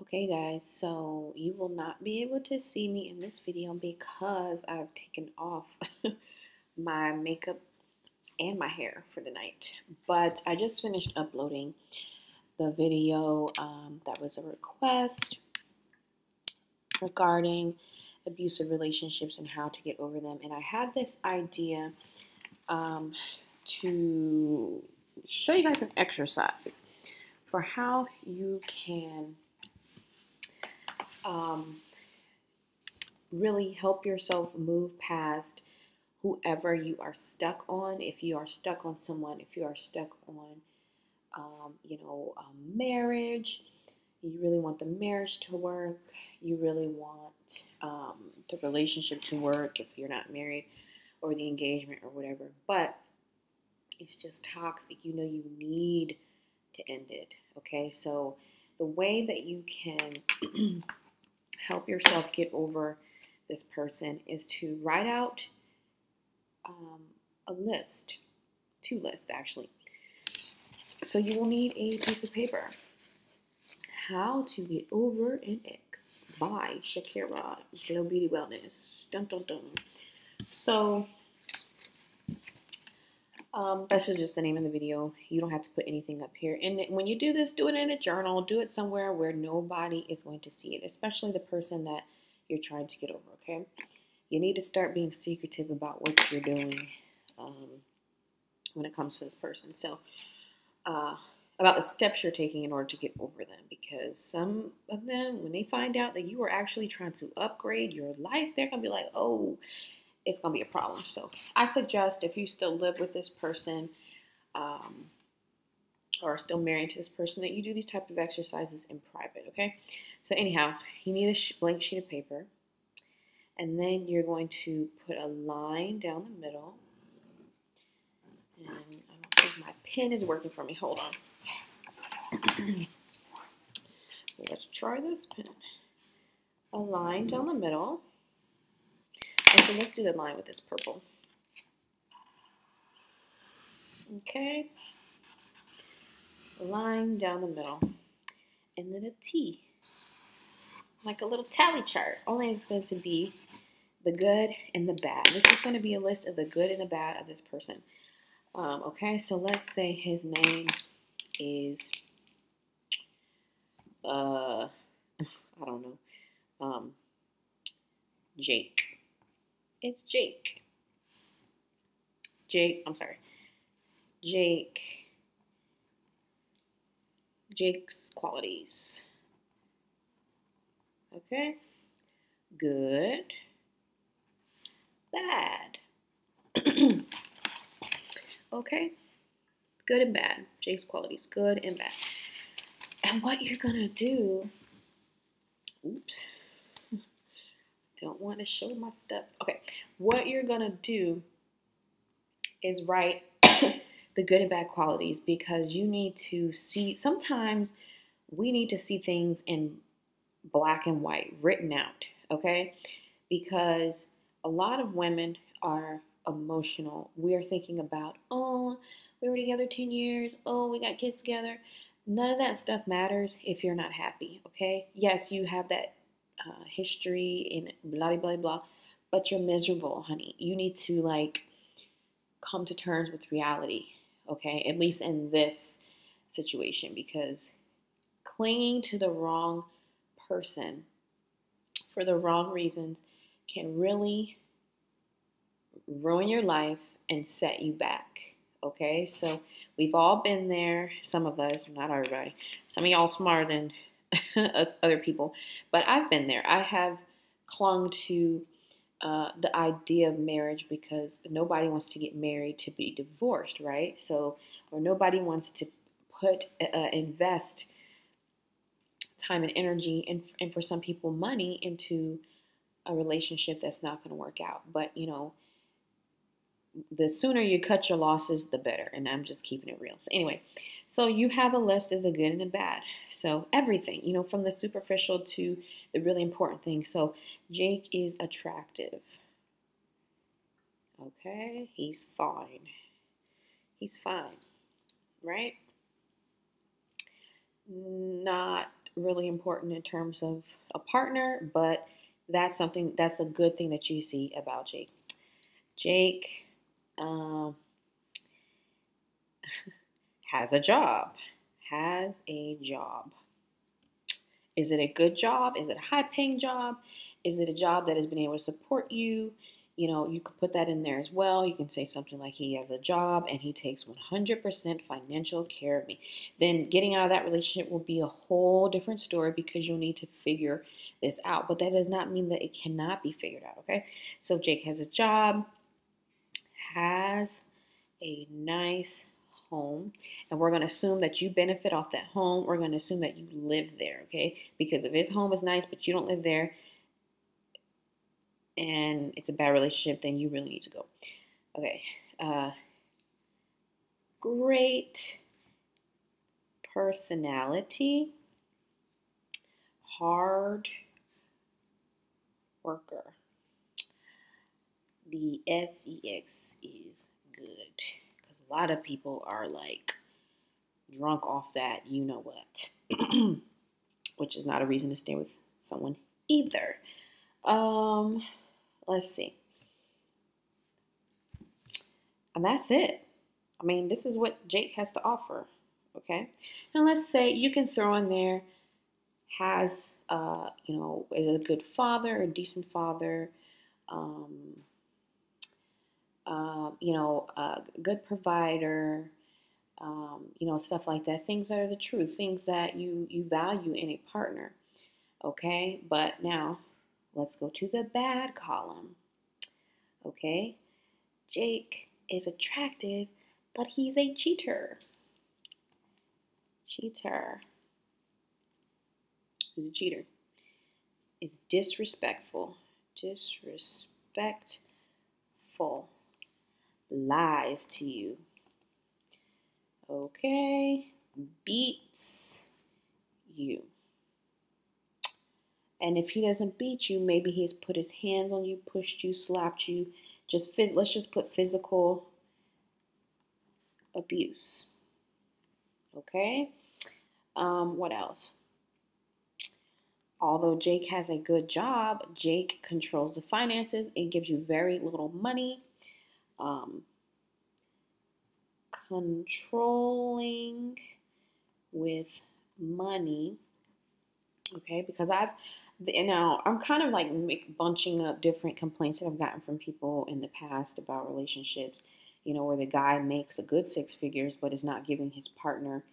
Okay guys, so you will not be able to see me in this video because I've taken off my makeup and my hair for the night. But I just finished uploading the video that was a request regarding abusive relationships and how to get over them. And I had this idea to show you guys an exercise for how you can really help yourself move past whoever you are stuck on. If you are stuck on someone, if you are stuck on, marriage, you really want the marriage to work, you really want the relationship to work if you're not married, or the engagement or whatever, but it's just toxic. You need to end it. Okay, so the way that you can help yourself get over this person is to write out a list, 2 lists actually. So you will need a piece of paper. How to Get Over an Ex by Shakira, Glow Beauty Wellness. Dun, dun, dun. So that's just the name of the video. You don't have to put anything up here. And when you do this, do it in a journal. Do it somewhere where nobody is going to see it, especially the person that you're trying to get over, okay? You need to start being secretive about what you're doing when it comes to this person. So about the steps you're taking in order to get over them, because some of them, when they find out that you are actually trying to upgrade your life, they're going to be like, oh, it's going to be a problem. So I suggest, if you still live with this person or are still married to this person, that you do these type of exercises in private, okay? So anyhow, you need a blank sheet of paper, and then you're going to put a line down the middle. And I don't think my pen is working for me. Hold on. Let's try this pen. A line down the middle. Okay, let's do the line with this purple. Okay. A line down the middle. And then a T. Like a little tally chart. Only it's going to be the good and the bad. This is going to be a list of the good and the bad of this person. Okay, so let's say his name is, I don't know, Jake. It's Jake. I'm sorry. Jake's qualities. Okay. Good. Bad. Okay. Good and bad. Jake's qualities. Good and bad. And what you're going to do, oops. Don't want to show my stuff. Okay, what you're going to do is write the good and bad qualities, because you need to see, sometimes we need to see things in black and white, written out, okay? Because a lot of women are emotional. We are thinking about, oh, we were together 10 years. Oh, we got kids together. None of that stuff matters if you're not happy, okay? Yes, you have that history and blah, blah, blah, but you're miserable, honey. You need to come to terms with reality, okay? At least in this situation, because clinging to the wrong person for the wrong reasons can really ruin your life and set you back, okay? So we've all been there, some of us, not everybody. Some of y'all smarter than us other people, but I've been there. I have clung to the idea of marriage because nobody wants to get married to be divorced, right? So, or nobody wants to invest time and energy and for some people money into a relationship that's not going to work out. But the sooner you cut your losses, the better. And I'm just keeping it real. So anyway, so you have a list of the good and the bad. So everything, from the superficial to the really important things. So Jake is attractive. Okay, he's fine. He's fine, right? Not really important in terms of a partner, but that's a good thing that you see about Jake. Jake um, has a job. Has a job. Is it a good job? Is it a high paying job? Is it a job that has been able to support you? You could put that in there as well. You can say something like he has a job and he takes 100% financial care of me. Then getting out of that relationship will be a whole different story because you'll need to figure this out. But that does not mean that it cannot be figured out, okay? So Jake has a job, has a nice home, and we're going to assume that you benefit off that home. We're going to assume that you live there, okay? Because if his home is nice but you don't live there and it's a bad relationship, then you really need to go. Okay. Great personality, hard worker. The sex is good because a lot of people are like drunk off that you know what, which is not a reason to stay with someone either. Let's see. And that's it. I mean, this is what Jake has to offer. Okay. And let's say you can throw in there has, is a good father, a decent father, a good provider, stuff like that. Things that are the truth, things that you value in a partner. Okay. But now let's go to the bad column. Okay. Jake is attractive, but he's a cheater. Cheater. He's a cheater. Is disrespectful. Disrespectful. Lies to you. Okay. Beats you. And if he doesn't beat you, maybe he's put his hands on you, pushed you, slapped you. Let's just put physical abuse. Okay. What else? Although Jake has a good job, Jake controls the finances and gives you very little money. Controlling with money. Okay, because I'm kind of like bunching up different complaints that I've gotten from people in the past about relationships, where the guy makes a good six figures but is not giving his partner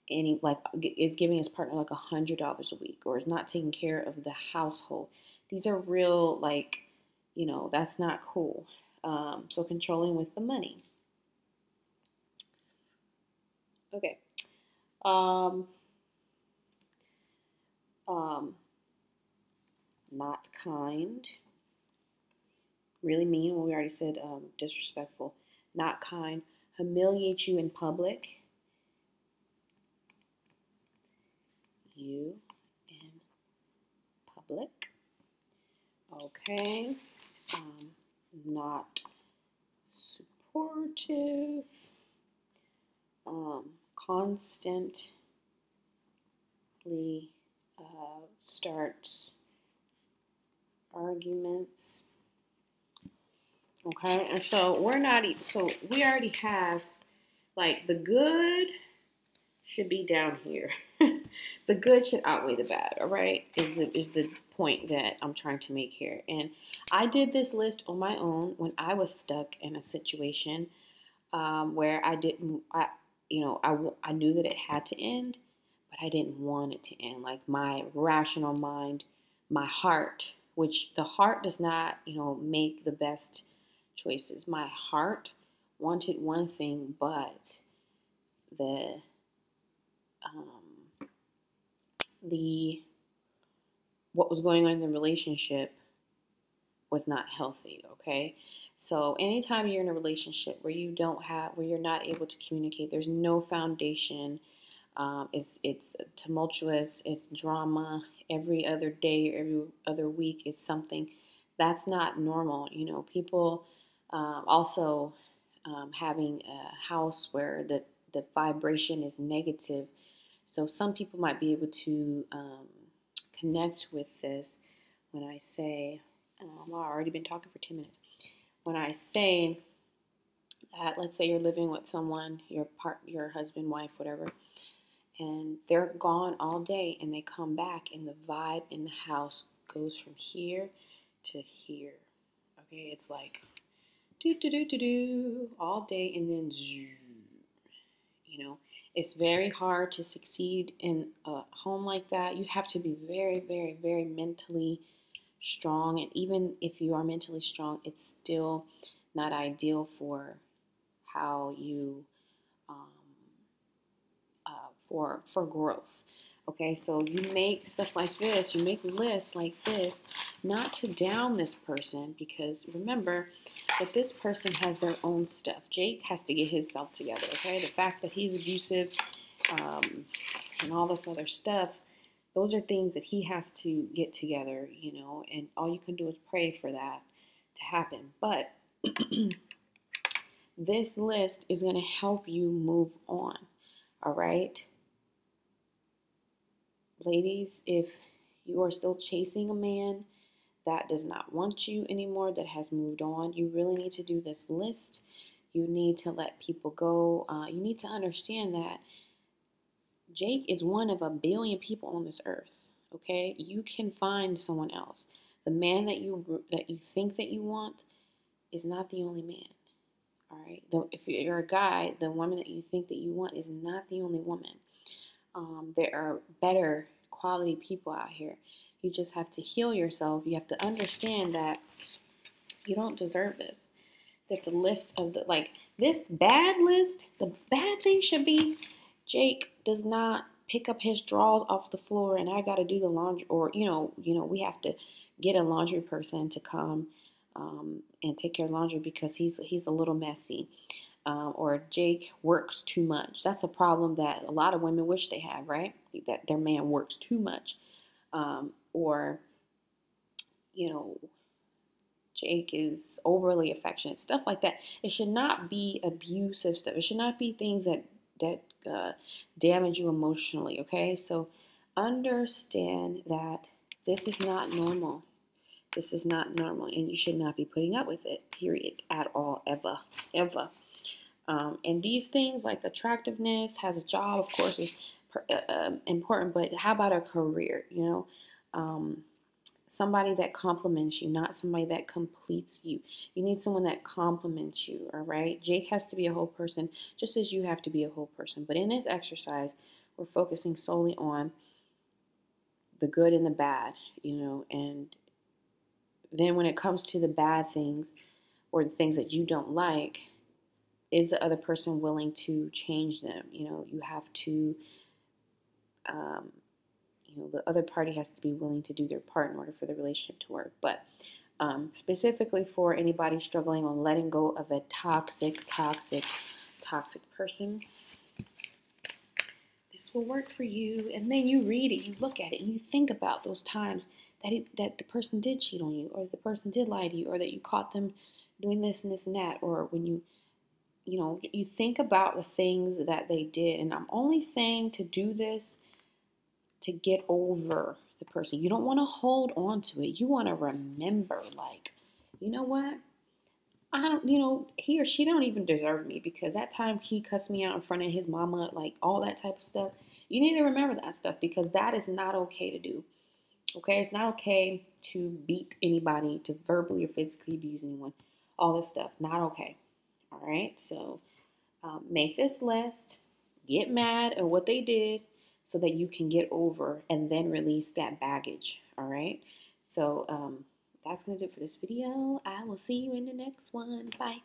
is giving his partner like $100 a week, or is not taking care of the household. These are real, that's not cool. So controlling with the money. Okay. Not kind. Really mean. Well, we already said disrespectful. Not kind. Humiliate you in public. You in public. Okay. Not supportive. Constantly starts arguments. Okay, and so we already have like the good should be down here. The good should outweigh the bad, all right? Is the point that I'm trying to make here. And I did this list on my own when I was stuck in a situation where I knew that it had to end, but I didn't want it to end. Like my rational mind, my heart, which the heart does not, make the best choices. My heart wanted one thing, but what was going on in the relationship was not healthy, okay? So anytime you're in a relationship where you're not able to communicate, there's no foundation, it's tumultuous, it's drama, every other day or every other week it's something, that's not normal. People also having a house where the vibration is negative. So some people might be able to connect with this when I say, I've already been talking for 10 minutes. When I say that, let's say you're living with someone, your husband, wife, whatever, and they're gone all day and they come back and the vibe in the house goes from here to here. Okay, it's like do all day and then it's very hard to succeed in a home like that. You have to be very, very, very mentally strong, and even if you are mentally strong, it's still not ideal for how you for growth. Okay, so you make stuff like this, you make lists like this, not to down this person, because remember that this person has their own stuff. Jake has to get himself together, okay? The fact that he's abusive and all this other stuff, those are things that he has to get together, and all you can do is pray for that to happen. But this list is going to help you move on, all right? Ladies, if you are still chasing a man that does not want you anymore, that has moved on, you really need to do this list. You need to let people go. You need to understand that Jake is one of a billion people on this earth. Okay, you can find someone else. The man that you think that you want is not the only man. All right. If you're a guy, the woman that you think that you want is not the only woman. There are better quality people out here. You just have to heal yourself. You have to understand that you don't deserve this. That the list of this bad list, the bad thing should be Jake does not pick up his drawers off the floor and I got to do the laundry, or we have to get a laundry person to come and take care of laundry because he's a little messy. Or Jake works too much. That's a problem that a lot of women wish they had, right? That their man works too much. Or Jake is overly affectionate, stuff like that. It should not be abusive stuff. It should not be things that damage you emotionally, okay? So understand that this is not normal. This is not normal, and you should not be putting up with it, period, at all, ever, ever. And these things like attractiveness, has a job, of course, is important, but how about a career, somebody that compliments you, not somebody that completes you. You need someone that compliments you, all right? Jake has to be a whole person, just as you have to be a whole person. But in this exercise, we're focusing solely on the good and the bad, and then when it comes to the bad things or the things that you don't like, is the other person willing to change them? You have to, the other party has to be willing to do their part in order for the relationship to work. But specifically for anybody struggling on letting go of a toxic person, this will work for you. And then you read it, you look at it, and you think about those times that the person did cheat on you, or the person did lie to you, or that you caught them doing this and this and that, or when you think about the things that they did. And I'm only saying to do this to get over the person. You don't want to hold on to it. You want to remember, you know what? I don't, he or she don't even deserve me because that time he cussed me out in front of his mama, all that type of stuff. You need to remember that stuff because that is not okay to do. Okay? It's not okay to beat anybody, to verbally or physically abuse anyone. All this stuff. Not okay. All right? So make this list. Get mad at what they did so that you can get over and then release that baggage. All right? So that's going to do it for this video. I will see you in the next one. Bye.